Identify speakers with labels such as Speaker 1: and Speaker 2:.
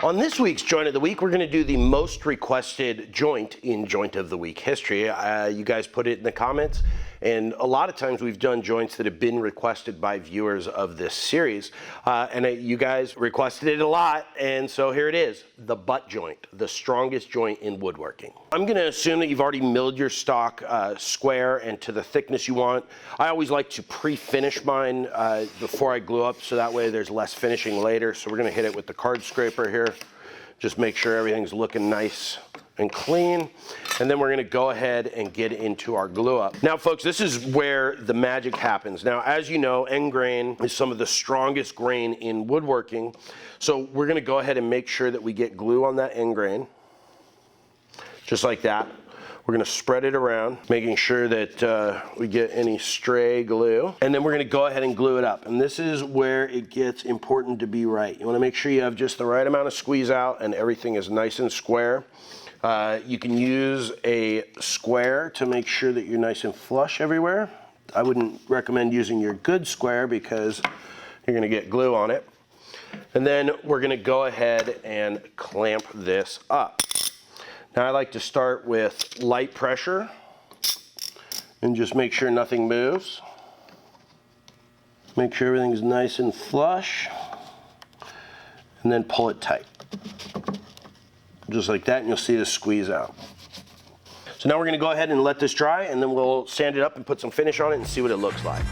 Speaker 1: On this week's Joint of the Week, we're going to do the most requested joint in Joint of the Week history. You guys put it in the comments, and a lot of times we've done joints that have been requested by viewers of this series. You guys requested it a lot, and so here it is, the butt joint, the strongest joint in woodworking. I'm going to assume that you've already milled your stock square and to the thickness you want. I always like to pre-finish mine before I glue up, so that way there's less finishing later. So we're going to hit it with the card scraper here. Just make sure everything's looking nice and clean. And then we're gonna go ahead and get into our glue up. Now folks, this is where the magic happens. Now, as you know, end grain is some of the strongest grain in woodworking. So we're gonna go ahead and make sure that we get glue on that end grain, just like that. We're gonna spread it around, making sure that we get any stray glue. And then we're gonna go ahead and glue it up. And this is where it gets important to be right. You wanna make sure you have just the right amount of squeeze out and everything is nice and square. You can use a square to make sure that you're nice and flush everywhere. I wouldn't recommend using your good square because you're gonna get glue on it. And then we're gonna go ahead and clamp this up. Now I like to start with light pressure and just make sure nothing moves. Make sure everything's nice and flush, and then pull it tight. Just like that, and you'll see the squeeze out. So now we're gonna go ahead and let this dry, and then we'll sand it up and put some finish on it and see what it looks like.